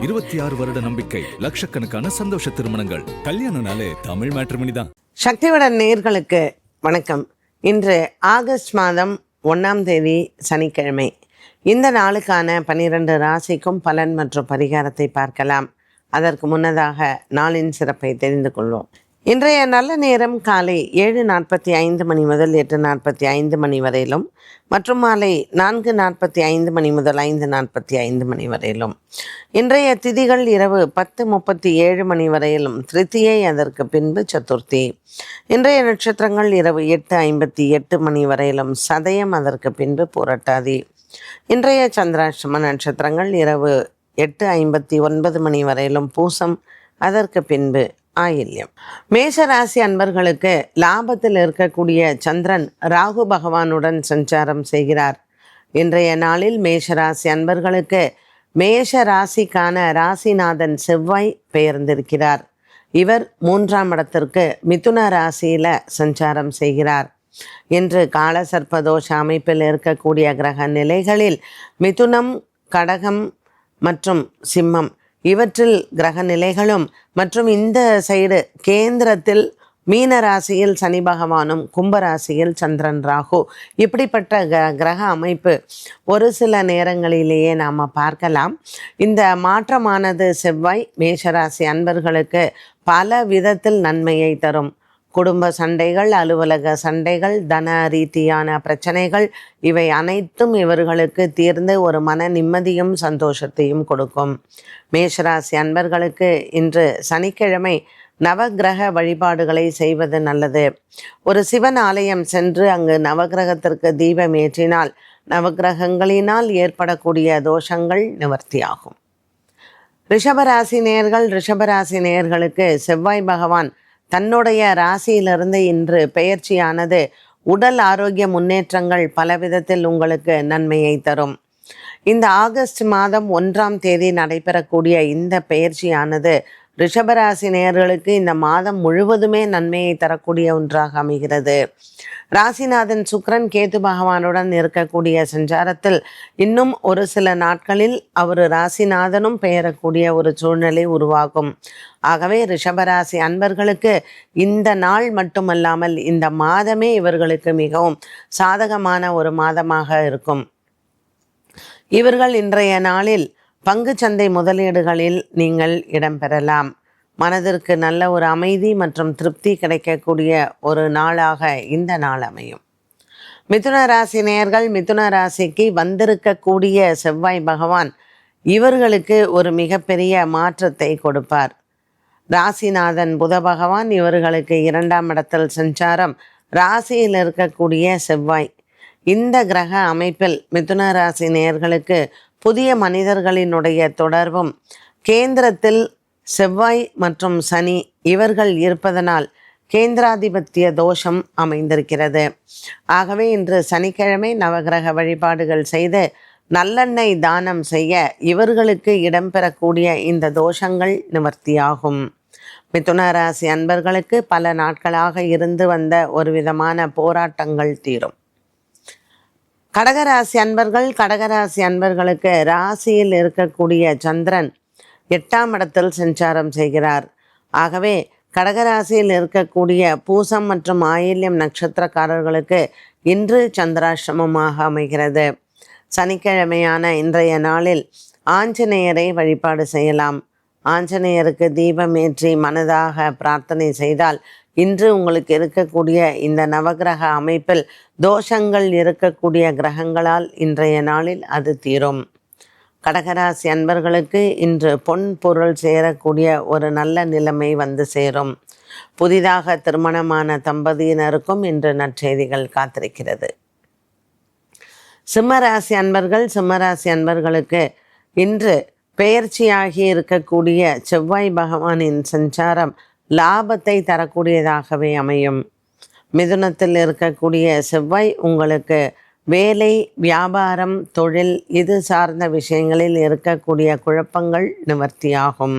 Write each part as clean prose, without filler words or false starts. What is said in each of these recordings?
26 வருட நம்பிக்கை, லட்சக்கணக்கான சந்தோஷ திருமணங்கள். கல்யாணம்னாலே தமிழ் மேட்ரிமோனி தான். சக்திவிடன் நேயர்களுக்கு வணக்கம். இன்று ஆகஸ்ட் மாதம் 1ஆம் தேதி சனிக்கிழமை. இந்த நாளுக்கான 12 ராசிக்கும் பலன் மற்றும் பரிகாரத்தை பார்க்கலாம். அதற்கு முன்னதாக நாளின் சிறப்பை தெரிந்து கொள்வோம். இன்றைய நல்ல நேரம் காலை 7:45 மணி முதல் 8:45 மணி வரையிலும் மற்றும் மாலை 4:45 மணி முதல் 5:45 மணி வரையிலும். இன்றைய திதிகள் இரவு 10:37 மணி வரையிலும், திருத்தியை, அதற்கு பின்பு சதுர்த்தி. இன்றைய நட்சத்திரங்கள் இரவு 8:58 மணி வரையிலும், சதயம், அதற்கு பின்பு புரட்டாதி. இன்றைய சந்திராஷ்டம நட்சத்திரங்கள் இரவு 8:59 மணி வரையிலும், பூசம், அதற்கு பின்பு ஆயில்யம். மேஷராசி அன்பர்களுக்கு லாபத்தில் இருக்கக்கூடிய சந்திரன் ராகு பகவானுடன் சஞ்சாரம் செய்கிறார். இன்றைய நாளில் மேஷராசி அன்பர்களுக்கு மேஷ ராசிக்கான ராசிநாதன் செவ்வாய் பெயர்ந்திருக்கிறார். இவர் 3ஆம் இடத்திற்கு மிதுன ராசியில் சஞ்சாரம் செய்கிறார். இன்று காலசர்ப்பதோஷ அமைப்பில் இருக்கக்கூடிய கிரக நிலைகளில் மிதுனம், கடகம் மற்றும் சிம்மம் இவற்றில் கிரக நிலைகளும் மற்றும் இந்த சைடு கேந்திரத்தில் மீன ராசியில் சனி பகவானும், கும்பராசியில் சந்திரன், ராகு, இப்படிப்பட்ட கிரக அமைப்பு ஒரு சில நேரங்களிலேயே நாம் பார்க்கலாம். இந்த மாற்றமானது செவ்வாய் மேஷராசி அன்பர்களுக்கு பல விதத்தில் நன்மையை தரும். குடும்ப சண்டைகள், அலுவலக சண்டைகள், தன ரீதியான பிரச்சனைகள், இவை அனைத்தும் இவர்களுக்கு தீர்ந்து ஒரு மன நிம்மதியும் சந்தோஷத்தையும் கொடுக்கும். மேஷராசி அன்பர்களுக்கு இன்று சனிக்கிழமை நவக்கிரக வழிபாடுகளை செய்வது நல்லது. ஒரு சிவன் ஆலயம் சென்று அங்கு நவக்கிரகத்திற்கு தீபம் ஏற்றினால் நவக்கிரகங்களினால் ஏற்படக்கூடிய தோஷங்கள் நிவர்த்தியாகும். ரிஷபராசி நேயர்களுக்கு செவ்வாய் பகவான் தன்னுடைய ராசியிலிருந்து இன்று பெயர்ச்சியானது உடல் ஆரோக்கிய முன்னேற்றங்கள் பலவிதத்தில் உங்களுக்கு நன்மையை தரும். இந்த ஆகஸ்ட் மாதம் 1ஆம் தேதி நடைபெறக்கூடிய இந்த பெயர்ச்சியானது ரிஷபராசி நேயர்களுக்கு இந்த மாதம் முழுவதுமே நன்மையை தரக்கூடிய ஒன்றாக அமைகிறது. ராசிநாதன் சுக்கிரன் கேது பகவானுடன் இருக்கக்கூடிய சஞ்சாரத்தில் இன்னும் ஒரு சில நாட்களில் அவர் ராசிநாதனும் பெயரக்கூடிய ஒரு சூழ்நிலை உருவாகும். ஆகவே ரிஷபராசி அன்பர்களுக்கு இந்த நாள் மட்டுமல்லாமல் இந்த மாதமே இவர்களுக்கு மிகவும் சாதகமான ஒரு மாதமாக இருக்கும். இவர்கள் இன்றைய நாளில் பங்கு சந்தை முதலீடுகளில் நீங்கள் இடம்பெறலாம். மனதிற்கு நல்ல ஒரு அமைதி மற்றும் திருப்தி கிடைக்கக்கூடிய ஒரு நாளாக இந்த நாள் அமையும். மிதுன ராசி நேயர்கள், மிதுன ராசிக்கு வந்திருக்கக்கூடிய செவ்வாய் பகவான் இவர்களுக்கு ஒரு மிகப்பெரிய மாற்றத்தை கொடுப்பார். ராசிநாதன் புத பகவான் இவர்களுக்கு 2ஆம் இடத்தில் சஞ்சாரம், ராசியில் இருக்கக்கூடிய செவ்வாய். இந்த கிரக அமைப்பில் மிதுன ராசி நேயர்களுக்கு புதிய மனிதர்களினுடைய தொடர்பும், கேந்திரத்தில் செவ்வாய் மற்றும் சனி இவர்கள் இருப்பதனால் கேந்திராதிபத்திய தோஷம் அமைந்திருக்கிறது. ஆகவே இன்று சனிக்கிழமை நவகிரக வழிபாடுகள் செய்து நல்லெண்ணெய் தானம் செய்ய இவர்களுக்கு இடம்பெறக்கூடிய இந்த தோஷங்கள் நிவர்த்தியாகும். மிதுன ராசி அன்பர்களுக்கு பல நாட்களாக இருந்து வந்த ஒரு விதமான போராட்டங்கள் தீரும். கடகராசி அன்பர்களுக்கு ராசியில் இருக்கக்கூடிய சந்திரன் 8ஆம் இடத்தில் சஞ்சாரம் செய்கிறார். ஆகவே கடகராசியில் இருக்கக்கூடிய பூசம் மற்றும் ஆயில்யம் நட்சத்திரக்காரர்களுக்கு இன்று சந்திராஷ்டமமாக அமைகிறது. சனிக்கிழமையான இன்றைய நாளில் ஆஞ்சநேயரை வழிபாடு செய்யலாம். ஆஞ்சநேயருக்கு தீபம் ஏற்றி மனதாக பிரார்த்தனை செய்தால் இன்று உங்களுக்கு இருக்கக்கூடிய இந்த நவகிரக அமைப்பில் தோஷங்கள் இருக்கக்கூடிய கிரகங்களால் இன்றைய நாளில் அது தீரும். கடகராசி அன்பர்களுக்கு இன்று பொன் பொருள் சேரக்கூடிய ஒரு நல்ல நிலைமை வந்து சேரும். புதிதாக திருமணமான தம்பதியினருக்கும் இன்று நற்செய்திகள் காத்திருக்கிறது. சிம்மராசி அன்பர்களுக்கு இன்று பெயர்ச்சியாகி இருக்கக்கூடிய செவ்வாய் பகவானின் சஞ்சாரம் லாபத்தை தரக்கூடியதாகவே அமையும். மிதுனத்தில் இருக்கக்கூடிய செவ்வாய் உங்களுக்கு வேலை, வியாபாரம், தொழில் இது சார்ந்த விஷயங்களில் இருக்கக்கூடிய குழப்பங்கள் நிவர்த்தியாகும்.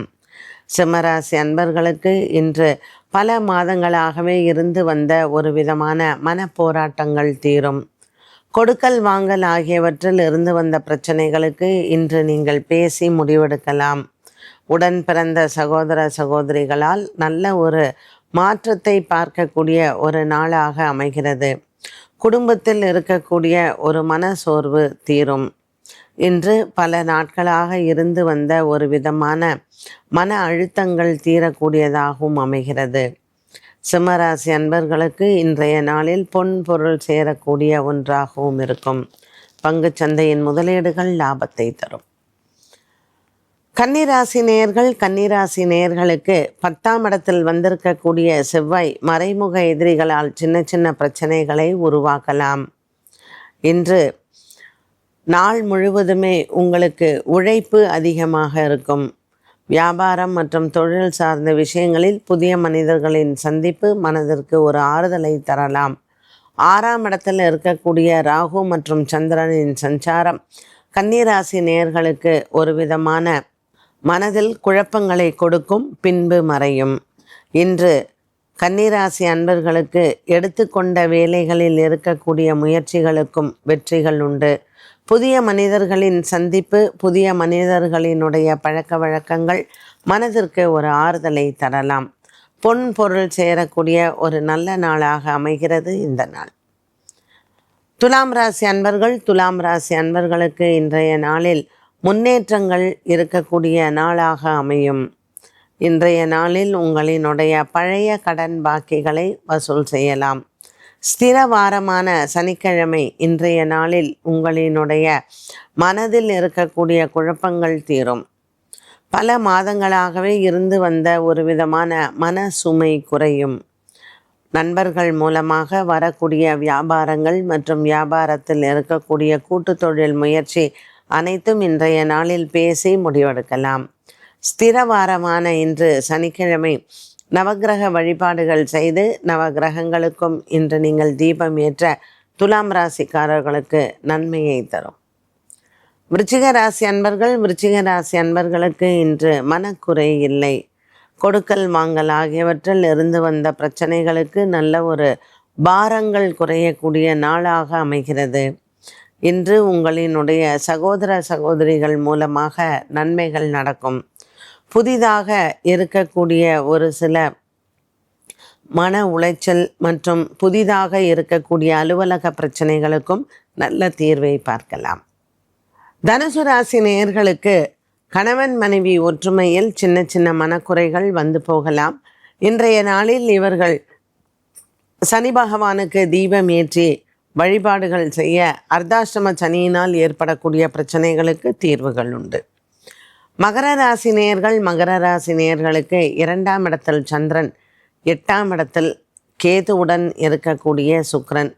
சிம்மராசி அன்பர்களுக்கு இன்று பல மாதங்களாகவே இருந்து வந்த ஒரு விதமான மனப்போராட்டங்கள் தீரும். கொடுக்கல் வாங்கல் ஆகியவற்றில் இருந்து வந்த பிரச்சனைகளுக்கு இன்று நீங்கள் பேசி முடிவெடுக்கலாம். உடன் பிறந்த சகோதர சகோதரிகளால் நல்ல ஒரு மாற்றத்தை பார்க்கக்கூடிய ஒரு நாளாக அமைகிறது. குடும்பத்தில் இருக்கக்கூடிய ஒரு மன சோர்வு தீரும். இன்று பல நாட்களாக இருந்து வந்த ஒரு விதமான மன அழுத்தங்கள் தீரக்கூடியதாகவும் அமைகிறது. சிம்மராசி அன்பர்களுக்கு இன்றைய நாளில் பொன் பொருள் சேரக்கூடிய ஒன்றாகவும் இருக்கும். பங்குச்சந்தையின் முதலீடுகள் லாபத்தை தரும். கன்னிராசி நேயர்களுக்கு 10ஆம் இடத்தில் வந்திருக்கக்கூடிய செவ்வாய் மறைமுக எதிரிகளால் சின்ன சின்ன பிரச்சனைகளை உருவாக்கலாம். இன்று நாள் முழுவதுமே உங்களுக்கு உழைப்பு அதிகமாக இருக்கும். வியாபாரம் மற்றும் தொழில் சார்ந்த விஷயங்களில் புதிய மனிதர்களின் சந்திப்பு மனதிற்கு ஒரு ஆறுதலை தரலாம். 6ஆம் இடத்தில் இருக்கக்கூடிய ராகு மற்றும் சந்திரனின் சஞ்சாரம் கன்னிராசி நேயர்களுக்கு ஒரு விதமான மனதில் குழப்பங்களை கொடுக்கும், பின்பு மறையும். இன்று கன்னிராசி அன்பர்களுக்கு எடுத்துக்கொண்ட வேலைகளில் இருக்கக்கூடிய முயற்சிகளுக்கும் வெற்றிகள் உண்டு. புதிய மனிதர்களின் சந்திப்பு, புதிய மனிதர்களினுடைய பழக்க வழக்கங்கள் மனதிற்கு ஒரு ஆறுதலை தரலாம். பொன் பொருள் சேரக்கூடிய ஒரு நல்ல நாளாக அமைகிறது இந்த நாள். துலாம் ராசி அன்பர்களுக்கு இன்றைய நாளில் முன்னேற்றங்கள் இருக்கக்கூடிய நாளாக அமையும். இன்றைய நாளில் உங்களினுடைய பழைய கடன் பாக்கிகளை வசூல் செய்யலாம். ஸ்திர வாரமான சனிக்கிழமை இன்றைய நாளில் உங்களினுடைய மனதில் இருக்கக்கூடிய குழப்பங்கள் தீரும். பல மாதங்களாகவே இருந்து வந்த ஒரு விதமான மன சுமை குறையும். நண்பர்கள் மூலமாக வரக்கூடிய வியாபாரங்கள் மற்றும் வியாபாரத்தில் இருக்கக்கூடிய கூட்டு தொழில் முயற்சி அனைத்தும் இன்றைய நாளில் பேசி முடிவெடுக்கலாம். ஸ்திர வாரமான இன்று சனிக்கிழமை நவக்கிரக வழிபாடுகள் செய்து நவக்கிரகங்களுக்கும் இன்று நீங்கள் தீபம் ஏற்ற துலாம் ராசிக்காரர்களுக்கு நன்மையை தரும். விருச்சிக ராசி அன்பர்களுக்கு இன்று மனக்குறை இல்லை. கொடுக்கல் வாங்கல் ஆகியவற்றில் இருந்து வந்த பிரச்சனைகளுக்கு நல்ல ஒரு பாரங்கள் குறையக்கூடிய நாளாக அமைகிறது. இன்று உங்களினுடைய சகோதர சகோதரிகள் மூலமாக நன்மைகள் நடக்கும். புதிதாக இருக்கக்கூடிய ஒரு சில மன உளைச்சல் மற்றும் புதிதாக இருக்கக்கூடிய அலுவலக பிரச்சனைகளுக்கும் நல்ல தீர்வை பார்க்கலாம். தனுசு ராசி நேயர்களுக்கு கணவன் மனைவி ஒற்றுமையில் சின்ன சின்ன மனக்குறைகள் வந்து போகலாம். இன்றைய நாளில் இவர்கள் சனி பகவானுக்கு தீபம் ஏற்றி வழிபாடுகள் செய்ய அர்த்தாஷ்டம சனியினால் ஏற்படக்கூடிய பிரச்சனைகளுக்கு தீர்வுகள் உண்டு. மகர ராசி நேயர்களுக்கு 2ஆம் இடத்தில் சந்திரன், 8ஆம் இடத்தில் கேதுவுடன் இருக்கக்கூடிய சுக்கிரன்.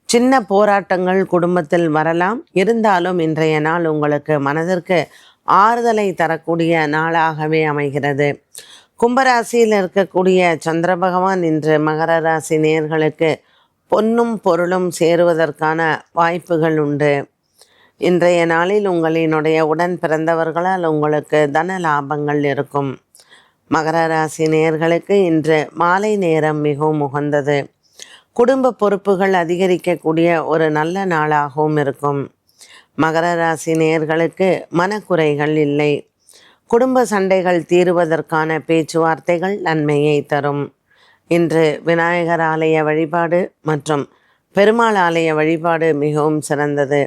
சின்ன போராட்டங்கள் குடும்பத்தில் வரலாம். இருந்தாலும் இன்றைய நாள் உங்களுக்கு மனதிற்கு ஆறுதலை தரக்கூடிய நாளாகவே அமைகிறது. கும்பராசியில் இருக்கக்கூடிய சந்திர பகவான் இன்று மகர ராசி நேயர்களுக்கு பொன்னும் பொருளும் சேருவதற்கான வாய்ப்புகள் உண்டு. இன்றைய நாளில் உங்களினுடைய உடன் பிறந்தவர்களால் உங்களுக்கு தன லாபங்கள் இருக்கும். மகர ராசி நேயர்களுக்கு இன்று மாலை நேரம் மிகவும் உகந்தது. குடும்ப பொறுப்புகள் அதிகரிக்கக்கூடிய ஒரு நல்ல நாளாகவும் இருக்கும். மகர ராசி நேயர்களுக்கு மனக்குறைகள் இல்லை. குடும்ப சண்டைகள் தீருவதற்கான பேச்சுவார்த்தைகள் நன்மையை தரும். இன்று விநாயகர் ஆலய வழிபாடு மற்றும் பெருமாள் ஆலய வழிபாடு மிகவும் சிறந்தது.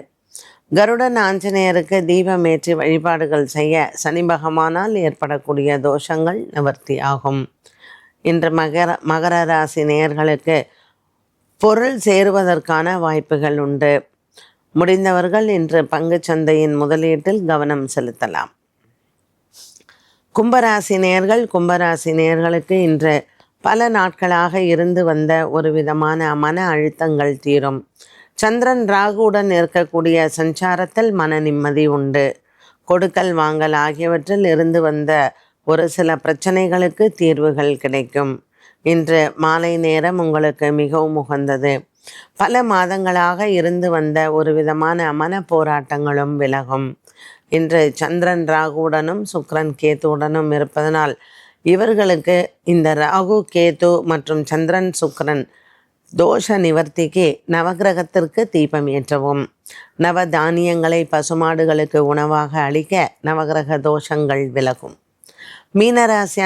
கருடன் ஆஞ்சநேயருக்கு தீபம் ஏற்றி வழிபாடுகள் செய்ய சனி பகவானால் ஏற்படக்கூடிய தோஷங்கள் நிவர்த்தி ஆகும். இன்று மகர ராசி நேயர்களுக்கு பொருள் சேருவதற்கான வாய்ப்புகள் உண்டு. முடிந்தவர்கள் இன்று பங்குச்சந்தையின் முதலீட்டில் கவனம் செலுத்தலாம். கும்பராசி நேயர்களுக்கு இன்று பல நாட்களாக இருந்து வந்த ஒரு விதமான மன அழுத்தங்கள் தீரும். சந்திரன் ராகுவுடன் இருக்கக்கூடிய சஞ்சாரத்தில் மன நிம்மதி உண்டு. கொடுக்கல் வாங்கல் ஆகியவற்றில் இருந்து வந்த ஒரு சில பிரச்சனைகளுக்கு தீர்வுகள் கிடைக்கும். இன்று மாலை நேரம் உங்களுக்கு மிகவும் உகந்தது. பல மாதங்களாக இருந்து வந்த ஒரு விதமான மன போராட்டங்களும் விலகும். இன்று சந்திரன் ராகுவுடனும் சுக்கிரன் கேத்துவுடனும் இருப்பதனால் இவர்களுக்கு இந்த ராகு கேத்து மற்றும் சந்திரன் சுக்கிரன் தோஷ நிவர்த்திக்கு நவகிரகத்திற்கு தீபம் ஏற்றவும். நவ தானியங்களை பசுமாடுகளுக்கு உணவாக அளிக்க நவகிரக தோஷங்கள் விலகும். மீனராசி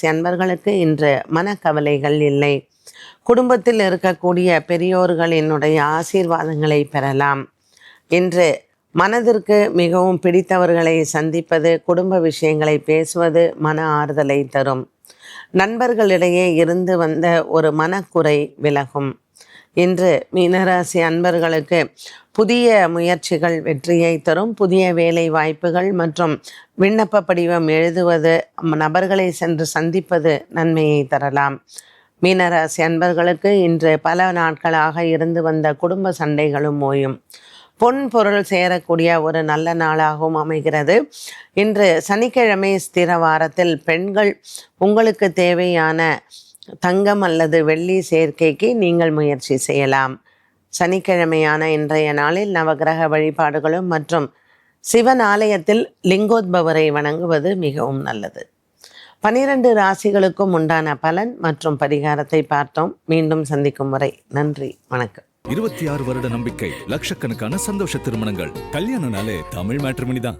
அன்பர்களுக்கு இன்று மனக்கவலைகள் இல்லை. குடும்பத்தில் இருக்கக்கூடிய பெரியோர்களினுடைய ஆசீர்வாதங்களை பெறலாம். இன்று மனதிற்கு மிகவும் பிடித்தவர்களை சந்திப்பது, குடும்ப விஷயங்களை பேசுவது மன ஆறுதலை தரும். நண்பர்களிடையே இருந்து வந்த ஒரு மனக்குறை விலகும். இன்று மீனராசி அன்பர்களுக்கு புதிய முயற்சிகள் வெற்றியை தரும். புதிய வேலை வாய்ப்புகள் மற்றும் விண்ணப்ப படிவம் எழுதுவது, நபர்களை சென்று சந்திப்பது நன்மையை தரலாம். மீனராசி அன்பர்களுக்கு இன்று பல நாட்களாக இருந்து வந்த குடும்ப சண்டைகளும் ஓயும். பொன் பொருள் சேரக்கூடிய ஒரு நல்ல நாளாகவும் அமைகிறது. இன்று சனிக்கிழமை ஸ்திர வாரத்தில் பெண்கள் உங்களுக்கு தேவையான தங்கம் அல்லது வெள்ளி சேர்க்கைக்கு நீங்கள் முயற்சி செய்யலாம். சனிக்கிழமையான இன்றைய நாளில் நவகிரக வழிபாடுகளும் மற்றும் சிவன் ஆலயத்தில் லிங்கோத்பவரை வணங்குவது மிகவும் நல்லது. 12 ராசிகளுக்கும் உண்டான பலன் மற்றும் பரிகாரத்தை பார்த்தோம். மீண்டும் சந்திக்கும் வரை நன்றி, வணக்கம். 26 வருட நம்பிக்கை, லட்சக்கணக்கான சந்தோஷ திருமணங்கள். கல்யாணம்னாலே தமிழ் மேட்ரிமோனி தான்.